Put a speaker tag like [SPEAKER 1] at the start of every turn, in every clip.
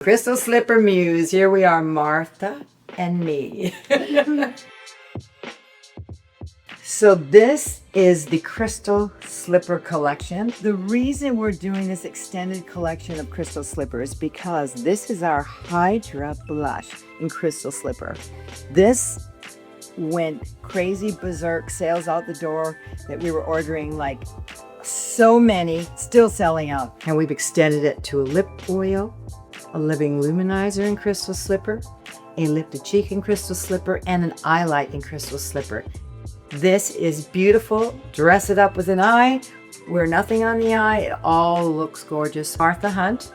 [SPEAKER 1] Crystal Slipper Muse. Here we are, Martha and me. So this is the Crystal Slipper collection. The reason we're doing this extended collection of Crystal Slippers is because this is our Hydra blush in Crystal Slipper. This went crazy berserk, sales out the door that we were ordering like so many, still selling out. And we've extended it to a lip oil, a living luminizer in Crystal Slipper, a lip to cheek in Crystal Slipper, and an eye light in Crystal Slipper. This is beautiful. Dress it up with an eye, wear nothing on the eye, it all looks gorgeous. Martha Hunt,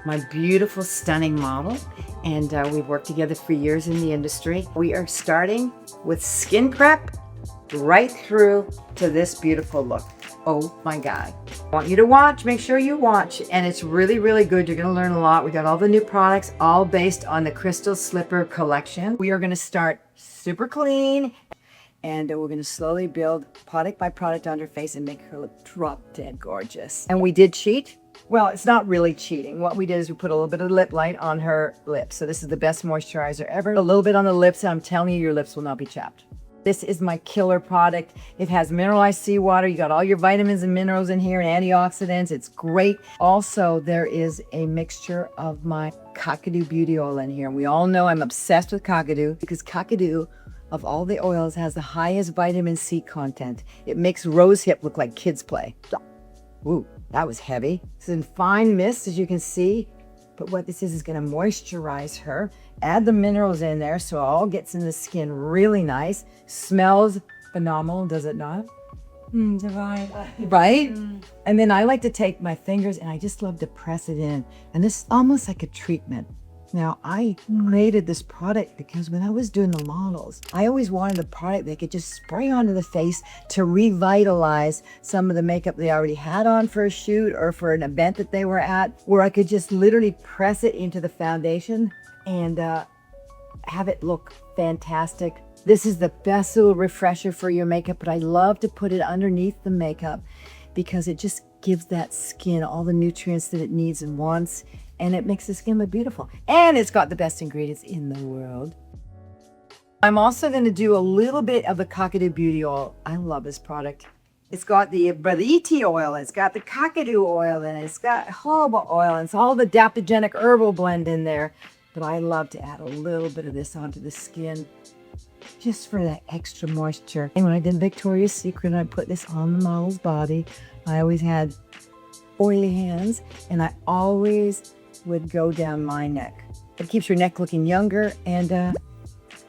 [SPEAKER 1] my beautiful, stunning model, and we've worked together for years in the industry. We are starting with skin prep right through to this beautiful look. Oh my God. I want you to watch, make sure you watch, and it's really, really good. You're gonna learn a lot. We got all the new products, all based on the Crystal Slipper collection. We are gonna start super clean, and we're gonna slowly build product by product on her face and make her look drop dead gorgeous. And we did cheat. Well, it's not really cheating. What we did is we put a little bit of lip light on her lips. So this is the best moisturizer ever. A little bit on the lips, and I'm telling you, your lips will not be chapped. This is my killer product. It has mineralized seawater. You got all your vitamins and minerals in here and antioxidants. It's great. Also, there is a mixture of my Kakadu Beauty Oil in here. We all know I'm obsessed with Kakadu because Kakadu, of all the oils, has the highest vitamin C content. It makes rose hip look like kids play. Ooh, that was heavy. It's in fine mist, as you can see. But what this is going to moisturize her. Add the minerals in there so it all gets in the skin really nice. Smells phenomenal, does it not?
[SPEAKER 2] Divine.
[SPEAKER 1] Right? And then I like to take my fingers and I just love to press it in. And this is almost like a treatment. Now, I created this product because when I was doing the models, I always wanted a product they could just spray onto the face to revitalize some of the makeup they already had on for a shoot or for an event that they were at, where I could just literally press it into the foundation and have it look fantastic. This is the best little refresher for your makeup, but I love to put it underneath the makeup because it just gives that skin all the nutrients that it needs and wants. And it makes the skin look beautiful. And it's got the best ingredients in the world. I'm also going to do a little bit of the Kakadu Beauty Oil. I love this product. It's got the Hydrating oil, it's got the Kakadu oil, and it's got jojoba oil, and it's all the adaptogenic herbal blend in there. But I love to add a little bit of this onto the skin just for that extra moisture. And when I did Victoria's Secret, I put this on the model's body. I always had oily hands, and I always would go down my neck. It keeps your neck looking younger, and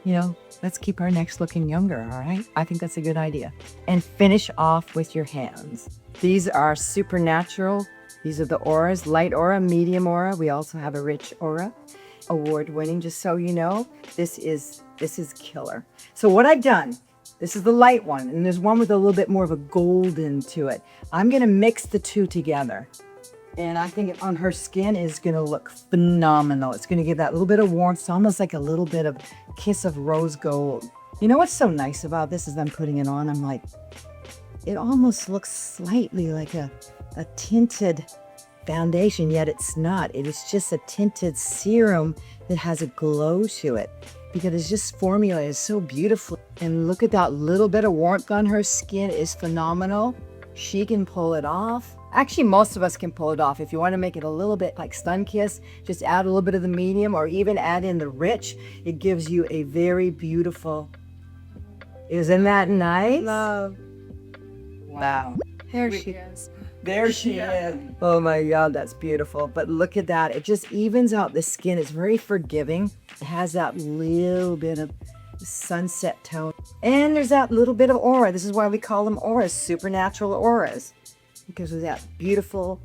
[SPEAKER 1] you know, let's keep our necks looking younger, all right? I think that's a good idea. And finish off with your hands. These are super natural. These are the auras, light aura, medium aura. We also have a rich aura, award-winning, just so you know. This is killer. So what I've done, this is the light one, and there's one with a little bit more of a golden to it. I'm gonna mix the two together. And I think on her skin is going to look phenomenal. It's going to give that little bit of warmth. It's almost like a little bit of kiss of rose gold. You know what's so nice about this is I'm putting it on. I'm like, it almost looks slightly like a tinted foundation, yet it's not. It is just a tinted serum that has a glow to it because it's just formulated so beautifully. And look at that little bit of warmth on her skin is phenomenal. She can pull it off. Actually, most of us can pull it off. If you want to make it a little bit like Sun Kiss, just add a little bit of the medium or even add in the rich. It gives you a very beautiful, isn't that nice?
[SPEAKER 2] Love.
[SPEAKER 1] Wow.
[SPEAKER 2] There she is.
[SPEAKER 1] There she is. Oh my God, that's beautiful. But look at that. It just evens out the skin. It's very forgiving. It has that little bit of sunset tone. And there's that little bit of aura. This is why we call them auras, supernatural auras. Because of that beautiful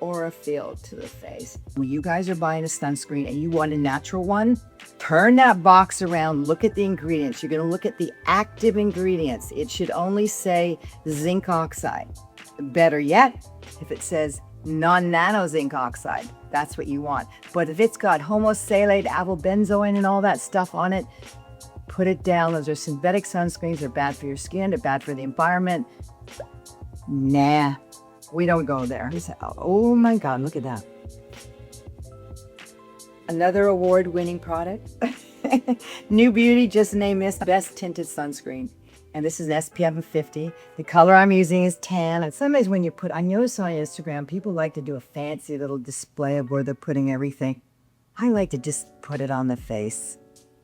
[SPEAKER 1] aura feel to the face. When you guys are buying a sunscreen and you want a natural one, turn that box around, look at the ingredients. You're going to look at the active ingredients. It should only say zinc oxide. Better yet, if it says non-nano zinc oxide, that's what you want. But if it's got homosalate, avylbenzoin, and all that stuff on it, put it down. Those are synthetic sunscreens. They're bad for your skin. They're bad for the environment. Nah, we don't go there. Oh my God, look at that. Another award-winning product. New Beauty just named this Best Tinted Sunscreen. And this is an SPF of 50. The color I'm using is tan. And sometimes when you I notice on Instagram, people like to do a fancy little display of where they're putting everything. I like to just put it on the face.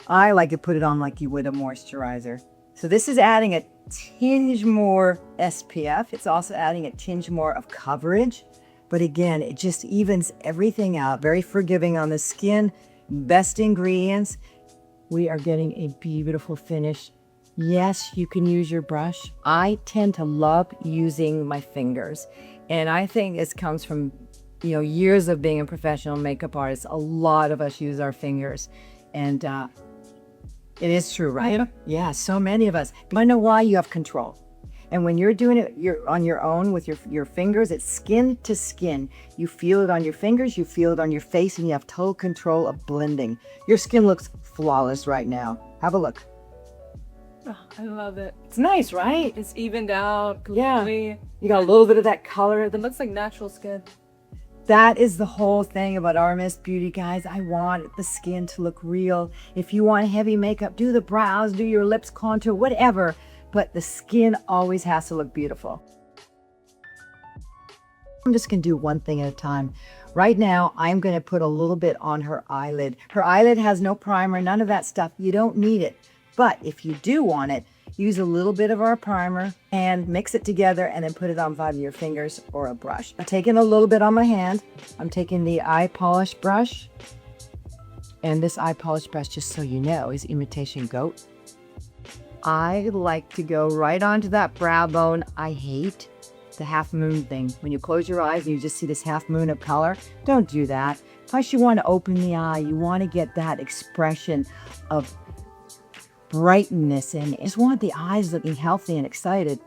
[SPEAKER 1] I like to put it on like you would a moisturizer. So this is adding a tinge more SPF. It's also adding a tinge more of coverage. But again, it just evens everything out. Very forgiving on the skin. Best ingredients. We are getting a beautiful finish. Yes, you can use your brush. I tend to love using my fingers. And I think this comes from, years of being a professional makeup artist. A lot of us use our fingers. And it is true, right? Yeah, so many of us. But I know why. You have control. And when you're doing it, you're on your own with your fingers. It's skin to skin. You feel it on your fingers, you feel it on your face, and you have total control of blending. Your skin looks flawless right now. Have a look.
[SPEAKER 2] Oh, I love it.
[SPEAKER 1] It's nice, right?
[SPEAKER 2] It's evened out.
[SPEAKER 1] Yeah.
[SPEAKER 2] Completely.
[SPEAKER 1] You got a little bit of that color.
[SPEAKER 2] It looks like natural skin.
[SPEAKER 1] That is the whole thing about RMS Beauty, guys. I want the skin to look real. If you want heavy makeup, do the brows, do your lips, contour, whatever. But the skin always has to look beautiful. I'm just going to do one thing at a time. Right now, I'm going to put a little bit on her eyelid. Her eyelid has no primer, none of that stuff. You don't need it. But if you do want it, use a little bit of our primer and mix it together and then put it on either your fingers or a brush. I'm taking a little bit on my hand. I'm taking the eye polish brush. And this eye polish brush, just so you know, is imitation goat. I like to go right onto that brow bone. I hate the half moon thing. When you close your eyes and you just see this half moon of color, don't do that. Plus you want to open the eye. You want to get that expression of brightness and you just want the eyes looking healthy and excited.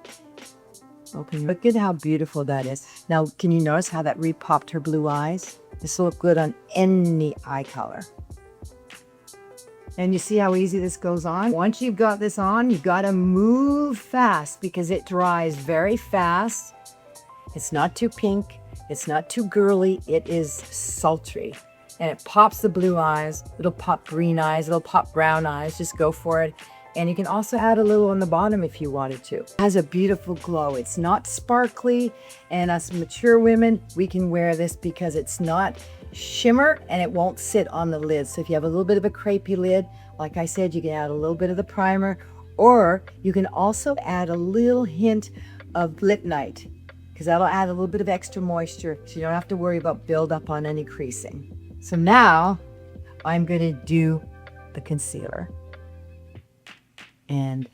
[SPEAKER 1] Open. Look at how beautiful that is. Now, can you notice how that repopped her blue eyes? This will look good on any eye color. And you see how easy this goes on? Once you've got this on, you've got to move fast because it dries very fast. It's not too pink. It's not too girly. It is sultry. And it pops the blue eyes. It'll pop green eyes. It'll pop brown eyes. Just go for it. And you can also add a little on the bottom if you wanted to. It has a beautiful glow. It's not sparkly. And us mature women, we can wear this because it's not shimmer and it won't sit on the lid. So if you have a little bit of a crepey lid, like I said, you can add a little bit of the primer, or you can also add a little hint of lip night because that'll add a little bit of extra moisture so you don't have to worry about buildup on any creasing. So now I'm going to do the concealer. And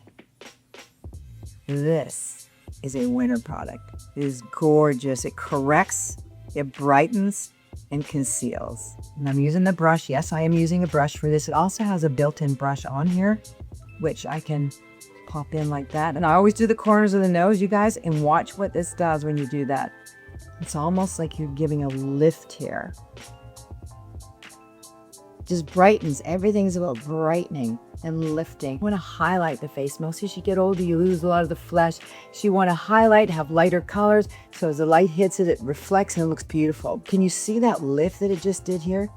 [SPEAKER 1] this is a winter product. It is gorgeous. It corrects, it brightens, and conceals. And I'm using the brush. Yes, I am using a brush for this. It also has a built-in brush on here, which I can pop in like that. And I always do the corners of the nose, you guys, and watch what this does when you do that. It's almost like you're giving a lift here. Just brightens. Everything's about brightening and lifting. You want to highlight the face. Mostly as you get older, you lose a lot of the flesh. So you want to highlight, have lighter colors. So as the light hits it, it reflects and it looks beautiful. Can you see that lift that it just did here?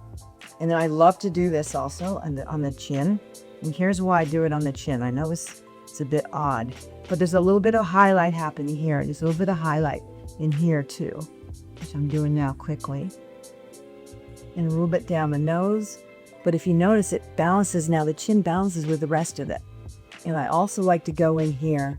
[SPEAKER 1] And then I love to do this also on the chin. And here's why I do it on the chin. I know it's a bit odd, but there's a little bit of highlight happening here. There's a little bit of highlight in here too, which I'm doing now quickly. And a little bit down the nose. But if you notice, it balances now. The chin balances with the rest of it. And I also like to go in here.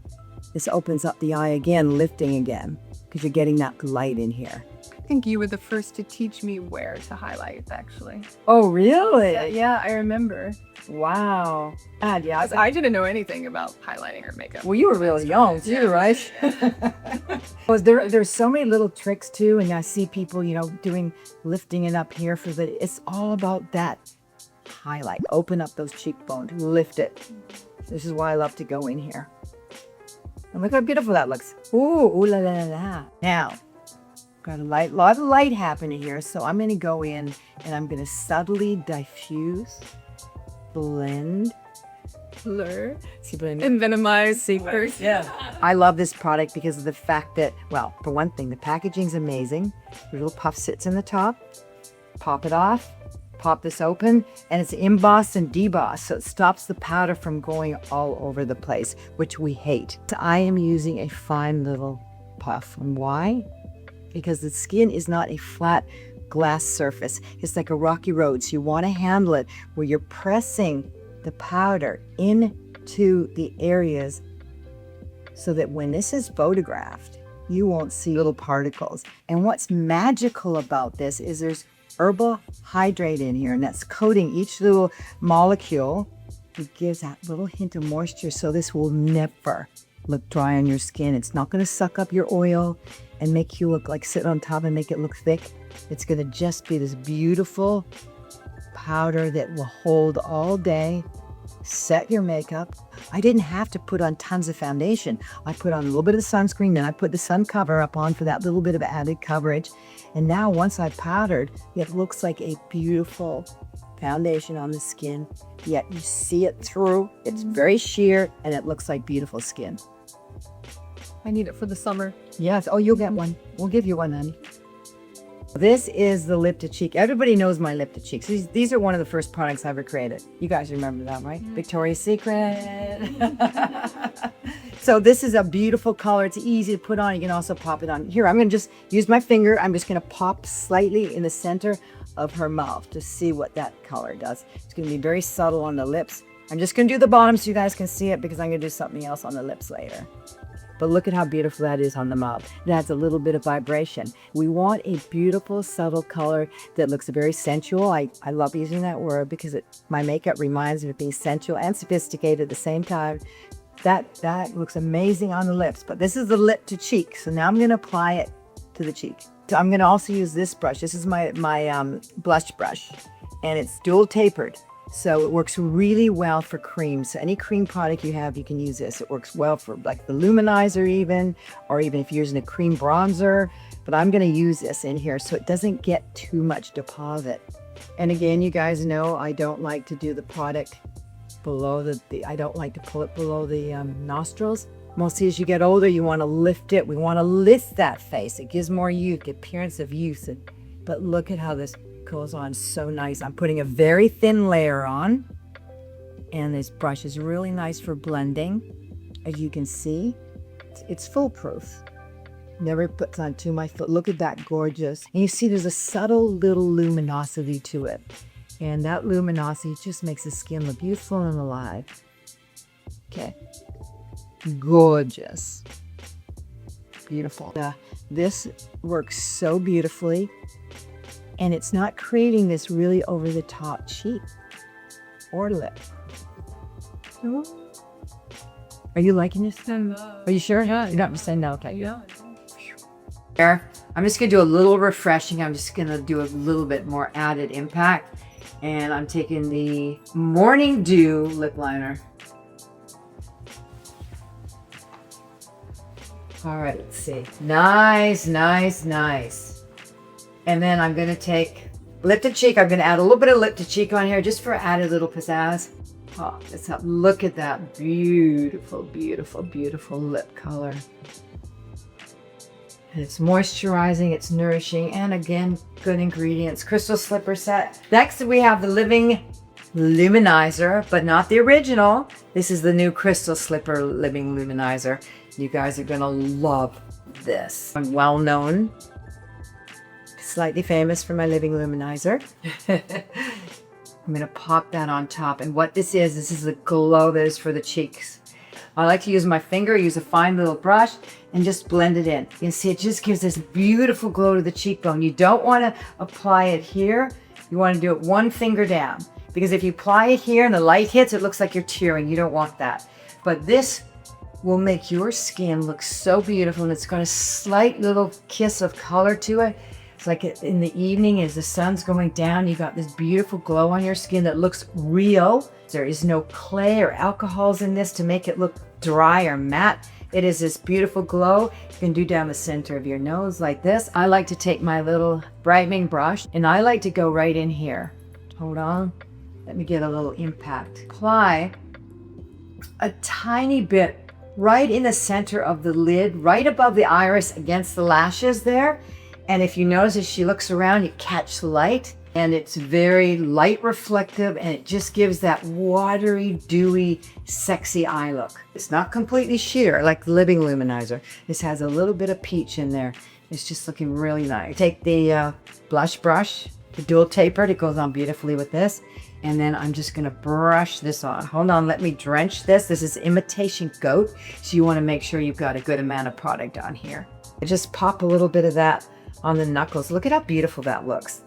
[SPEAKER 1] This opens up the eye again, lifting again, because you're getting that light in here.
[SPEAKER 2] I think you were the first to teach me where to highlight, actually.
[SPEAKER 1] Oh, really?
[SPEAKER 2] Yeah, I remember.
[SPEAKER 1] Wow. Yeah.
[SPEAKER 2] I didn't know anything about highlighting or makeup.
[SPEAKER 1] Well, you were really young too, right? There's so many little tricks too, and I see people, doing lifting it up here for the. It's all about that highlight. Open up those cheekbones, lift it. This is why I love to go in here. And look how beautiful that looks. Ooh la la la la. Now, got a lot of light happening here, so I'm going to go in and I'm going to subtly diffuse, blend,
[SPEAKER 2] blur, and minimize secrets.
[SPEAKER 1] Yeah. I love this product because of the fact that, well, for one thing, the packaging's amazing. The little puff sits in the top. Pop it off. pop this open, and it's embossed and debossed, so it stops the powder from going all over the place, which we hate. So I am using a fine little puff. And why? Because the skin is not a flat glass surface. It's like a rocky road. So you want to handle it where you're pressing the powder into the areas so that when this is photographed, you won't see little particles. And what's magical about this is there's herbal hydrate in here, and that's coating each little molecule. It gives that little hint of moisture, so this will never look dry on your skin. It's not going to suck up your oil and make you look like sit on top and make it look thick. It's going to just be this beautiful powder that will hold all day, set your makeup. I didn't have to put on tons of foundation. I put on a little bit of the sunscreen, then I put the SunCoverup on for that little bit of added coverage. And now once I've powdered, it looks like a beautiful foundation on the skin, yet you see it through. It's very sheer and it looks like beautiful skin.
[SPEAKER 2] I need it for the summer.
[SPEAKER 1] Yes. Oh, you'll get one. We'll give you one, honey. This is the lip to cheek. Everybody knows my lip to cheeks. These are one of the first products I ever created. You guys remember that, right? Victoria's Secret. So this is a beautiful color. It's easy to put on. You can also pop it on. Here, I'm going to just use my finger. I'm just going to pop slightly in the center of her mouth to see what that color does. It's going to be very subtle on the lips. I'm just going to do the bottom so you guys can see it because I'm going to do something else on the lips later. But look at how beautiful that is on the mouth. It adds a little bit of vibration. We want a beautiful, subtle color that looks very sensual. I love using that word because my makeup reminds me of being sensual and sophisticated at the same time. That looks amazing on the lips. But this is the lip to cheek. So now I'm going to apply it to the cheek. So I'm going to also use this brush. This is my blush brush. And it's dual tapered. So it works really well for creams. So any cream product you have, you can use this. It works well for like the luminizer even, or even if you're using a cream bronzer. But I'm going to use this in here so it doesn't get too much deposit. And again, you guys know I don't like to do the product below I don't like to pull it below the nostrils. Mostly as you get older, you want to lift it. We want to lift that face. It gives more youth, appearance of youth. But look at how this goes on so nice. I'm putting a very thin layer on, and this brush is really nice for blending. As you can see, it's foolproof. Never puts on too much. Look at that, gorgeous. And you see there's a subtle little luminosity to it, and that luminosity just makes the skin look beautiful and alive. Okay, gorgeous, beautiful. This works so beautifully. And it's not creating this really over-the-top cheek or lip. Are you liking this? Are you sure?
[SPEAKER 2] Yeah.
[SPEAKER 1] You're not saying no, okay.
[SPEAKER 2] Yeah.
[SPEAKER 1] There. I'm just going to do a little refreshing. I'm just going to do a little bit more added impact. And I'm taking the Morning Dew lip liner. All right, let's see. Nice, nice, nice. And then I'm going to take lip to cheek. I'm going to add a little bit of lip to cheek on here just for added little pizzazz. Oh, look at that beautiful, beautiful, beautiful lip color. And it's moisturizing, it's nourishing, and again, good ingredients. Crystal slipper set. Next, we have the Living Luminizer, but not the original. This is the new Crystal Slipper Living Luminizer. You guys are going to love this. I'm well known. Slightly famous for my Living Luminizer. I'm going to pop that on top. And what this is the glow that is for the cheeks. I like to use my finger, use a fine little brush, and just blend it in. You can see it just gives this beautiful glow to the cheekbone. You don't want to apply it here. You want to do it one finger down. Because if you apply it here and the light hits, it looks like you're tearing. You don't want that. But this will make your skin look so beautiful, and it's got a slight little kiss of color to it. It's like in the evening as the sun's going down, you got this beautiful glow on your skin that looks real. There is no clay or alcohols in this to make it look dry or matte. It is this beautiful glow. You can do down the center of your nose like this. I like to take my little brightening brush and I like to go right in here. Hold on. Let me get a little impact. Apply a tiny bit right in the center of the lid, right above the iris against the lashes there. And if you notice as she looks around, you catch the light. And it's very light reflective, and it just gives that watery, dewy, sexy eye look. It's not completely sheer like the Living Luminizer. This has a little bit of peach in there. It's just looking really nice. Take the blush brush, the dual tapered. It goes on beautifully with this. And then I'm just gonna brush this on. Hold on, let me drench this. This is Imitation Goat, so you wanna make sure you've got a good amount of product on here. Just pop a little bit of that on the knuckles. Look at how beautiful that looks.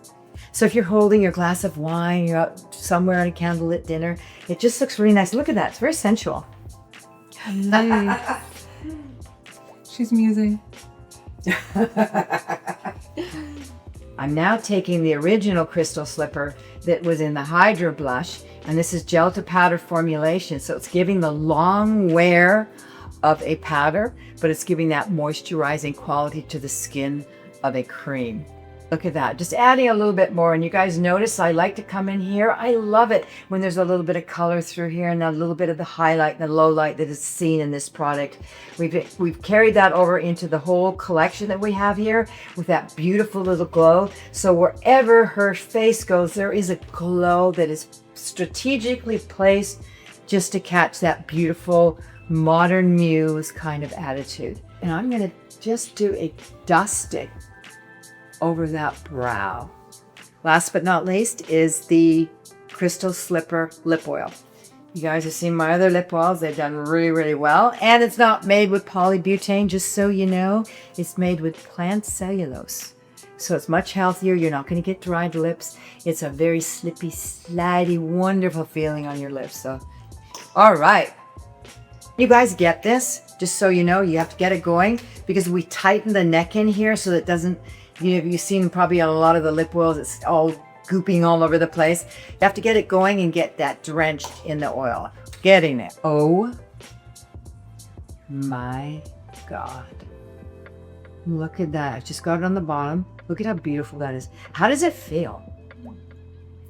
[SPEAKER 1] So if you're holding your glass of wine, you're out somewhere at a candlelit dinner, it just looks really nice. Look at that, it's very sensual.
[SPEAKER 2] She's musing.
[SPEAKER 1] I'm now taking the original crystal slipper that was in the Hydra blush, and this is gel to powder formulation. So it's giving the long wear of a powder, but it's giving that moisturizing quality to the skin of a cream. Look at that, just adding a little bit more. And you guys notice I like to come in here. I love it when there's a little bit of color through here and a little bit of the highlight and the low light that is seen in this product. We've carried that over into the whole collection that we have here with that beautiful little glow. So wherever her face goes, there is a glow that is strategically placed just to catch that beautiful Modern Muse kind of attitude. And I'm gonna just do a dusting over that brow. Last but not least is the Crystal Slipper Lip Oil. You guys have seen my other lip oils. They've done really, really well. And it's not made with polybutane, just so you know. It's made with plant cellulose. So it's much healthier. You're not gonna get dried lips. It's a very slippy, slidey, wonderful feeling on your lips. So, all right. You guys get this, just so you know, you have to get it going because we tighten the neck in here so that it doesn't, you've seen probably on a lot of the lip oils, it's all gooping all over the place. You have to get it going and get that drenched in the oil. Getting it. Oh my God. Look at that. I just got it on the bottom. Look at how beautiful that is. How does it feel?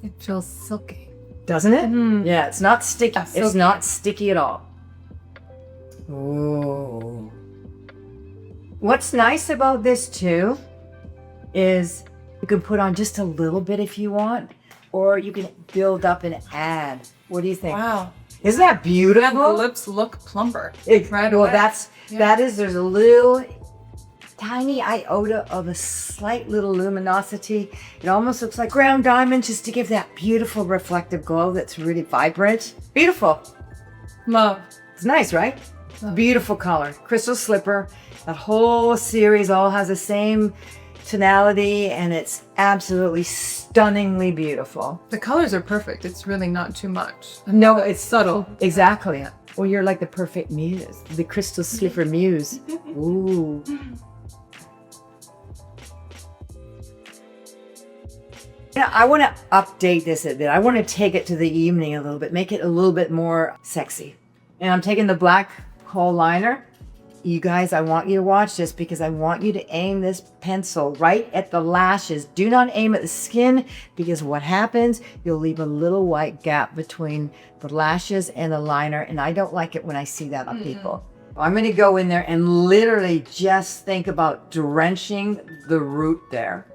[SPEAKER 2] It feels silky.
[SPEAKER 1] Doesn't it? Mm-hmm. Yeah, it's not sticky.
[SPEAKER 2] Yeah,
[SPEAKER 1] it's not sticky at all. Oh. What's nice about this too is you can put on just a little bit if you want, or you can build up and add. What do you think?
[SPEAKER 2] Wow.
[SPEAKER 1] Isn't that beautiful?
[SPEAKER 2] And the lips look plumper.
[SPEAKER 1] Right well, there's a little tiny iota of a slight little luminosity. It almost looks like ground diamond just to give that beautiful reflective glow that's really vibrant. Beautiful.
[SPEAKER 2] Love.
[SPEAKER 1] It's nice, right? Love. Beautiful color. Crystal Slipper. That whole series all has the same tonality and it's absolutely stunningly beautiful.
[SPEAKER 2] The colors are perfect. It's really not too much.
[SPEAKER 1] No, it's
[SPEAKER 2] subtle.
[SPEAKER 1] Exactly. Well, you're like the perfect muse. The Crystal Slipper Muse. Ooh. Yeah, I want to update this a bit. I want to take it to the evening a little bit, make it a little bit more sexy. And I'm taking the black kohl liner. You guys, I want you to watch this because I want you to aim this pencil right at the lashes. Do not aim at the skin because what happens, you'll leave a little white gap between the lashes and the liner. And I don't like it when I see that on people. I'm going to go in there and literally just think about drenching the root there.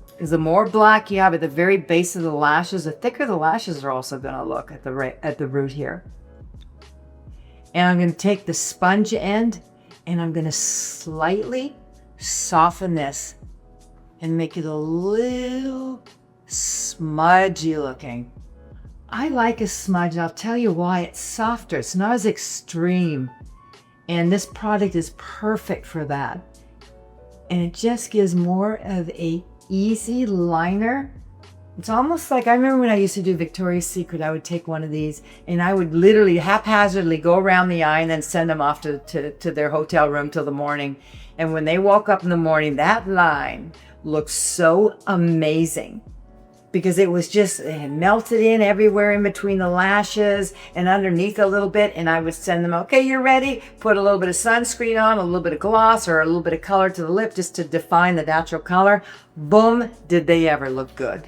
[SPEAKER 1] Because the more black you have at the very base of the lashes, the thicker the lashes are also going to look at the root here. And I'm going to take the sponge end and I'm going to slightly soften this and make it a little smudgy looking. I like a smudge. I'll tell you why. It's softer. It's not as extreme. And this product is perfect for that. And it just gives more of a easy liner. It's almost like, I remember when I used to do Victoria's Secret, I would take one of these and I would literally haphazardly go around the eye and then send them off to their hotel room till the morning. And when they woke up in the morning, that line looked so amazing because it was just, it had melted in everywhere in between the lashes and underneath a little bit. And I would send them, okay, you're ready. Put a little bit of sunscreen on, a little bit of gloss or a little bit of color to the lip just to define the natural color. Boom, did they ever look good.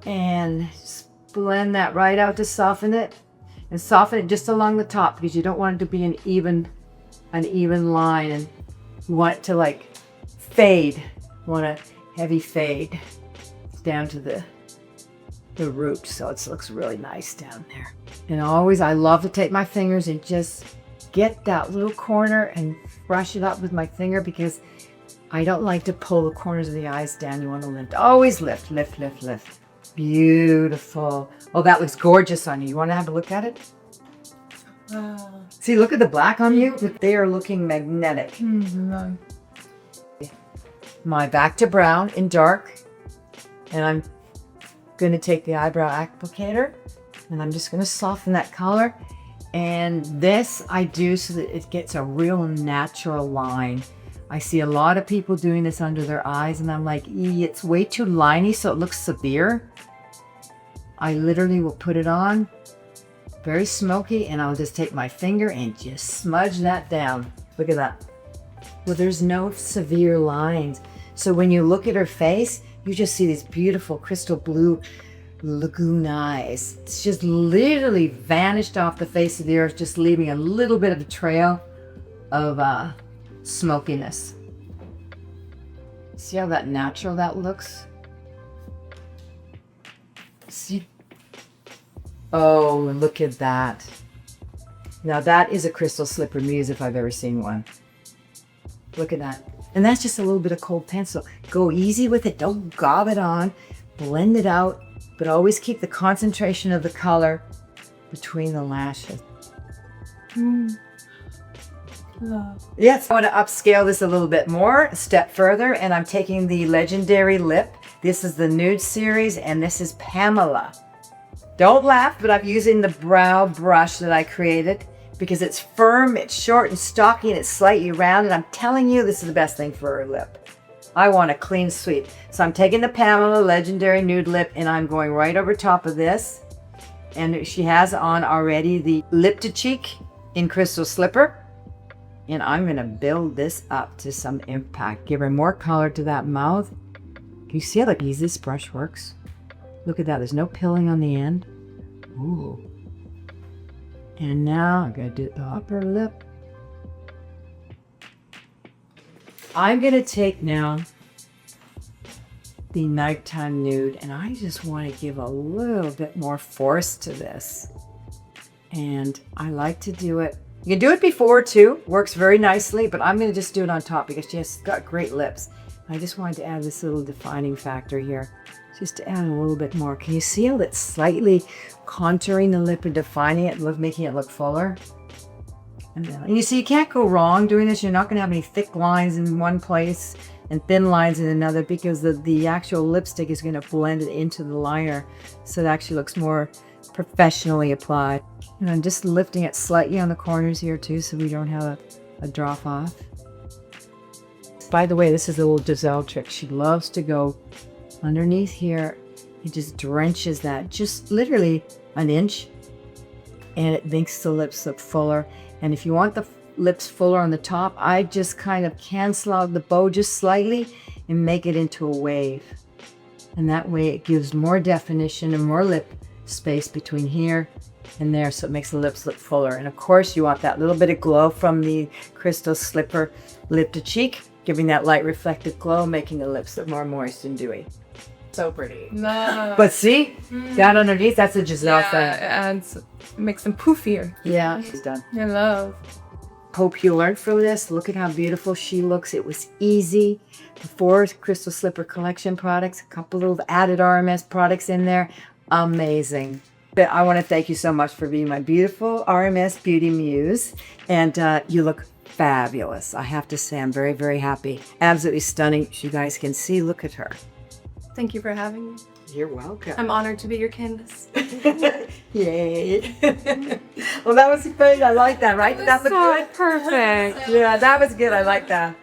[SPEAKER 1] And just blend that right out to soften it, and soften it just along the top because you don't want it to be an even line, and you want it to like fade. You want a heavy fade down to the the root, so it looks really nice down there. And always, I love to take my fingers and just get that little corner and brush it up with my finger because I don't like to pull the corners of the eyes down. You want to lift. Always lift, lift, lift, lift. Beautiful. Oh, that looks gorgeous on you. You want to have a look at it?
[SPEAKER 2] Wow.
[SPEAKER 1] See, look at the black on you. They are looking magnetic.
[SPEAKER 2] Mm-hmm.
[SPEAKER 1] My back to brown in dark. And I'm going to take the eyebrow applicator and I'm just going to soften that color. And this I do so that it gets a real natural line. I see a lot of people doing this under their eyes and I'm like, it's way too liney so it looks severe. I literally will put it on very smoky and I'll just take my finger and just smudge that down. Look at that. Well, there's no severe lines. So when you look at her face, you just see these beautiful crystal blue lagoon eyes. It's just literally vanished off the face of the earth, just leaving a little bit of a trail of smokiness. See how that natural that looks? See? Oh, and look at that. Now that is a crystal slipper muse if I've ever seen one. Look at that. And that's just a little bit of cold pencil. Go easy with it. Don't gob it on. Blend it out. But always keep the concentration of the color between the lashes.
[SPEAKER 2] Love.
[SPEAKER 1] Yes, I want to upscale this a little bit more, a step further, and I'm taking the Legendary Lip. This is the Nude Series, and this is Pamela. Don't laugh, but I'm using the brow brush that I created because it's firm, it's short and stocky, and it's slightly round, and I'm telling you, this is the best thing for her lip. I want a clean sweep. So I'm taking the Pamela Legendary Nude Lip and I'm going right over top of this. And she has on already the Lip to Cheek in Crystal Slipper. And I'm going to build this up to some impact. Give her more color to that mouth. Can you see how easy this brush works? Look at that. There's no pilling on the end. Ooh. And now I'm going to do the upper lip. I'm going to take now the Nighttime Nude and I just want to give a little bit more force to this. And I like to do it. You can do it before too. Works very nicely, but I'm going to just do it on top because she's got great lips. I just wanted to add this little defining factor here. Just to add a little bit more. Can you see how it's slightly contouring the lip and defining it, making it look fuller? And you see, you can't go wrong doing this. You're not going to have any thick lines in one place and thin lines in another because the actual lipstick is going to blend it into the liner so it actually looks more professionally applied. And I'm just lifting it slightly on the corners here too so we don't have a drop off. By the way, this is a little Giselle trick. She loves to go underneath here. It just drenches that just literally an inch and it makes the lips look fuller. And if you want the lips fuller on the top, I just kind of cancel out the bow just slightly and make it into a wave. And that way it gives more definition and more lip space between here and there, so it makes the lips look fuller. And of course you want that little bit of glow from the Crystal Slipper Lip to Cheek, giving that light reflective glow, making the lips look more moist and dewy.
[SPEAKER 2] So pretty. Love.
[SPEAKER 1] But see, that underneath, that's a Giselle thing.
[SPEAKER 2] Makes them poofier.
[SPEAKER 1] Yeah, she's done.
[SPEAKER 2] I love.
[SPEAKER 1] Hope you learned from this. Look at how beautiful she looks. It was easy. The 4 Crystal Slipper Collection products, a couple of added RMS products in there. Amazing. But I want to thank you so much for being my beautiful RMS Beauty Muse. And you look fabulous. I have to say, I'm very, very happy. Absolutely stunning. As you guys can see, look at her.
[SPEAKER 2] Thank you for having me.
[SPEAKER 1] You're welcome.
[SPEAKER 2] I'm honored to be your canvas.
[SPEAKER 1] Yay. Well, that was great. I like that, right? Did that look good?
[SPEAKER 2] Perfect.
[SPEAKER 1] Yeah, that was good. I like that.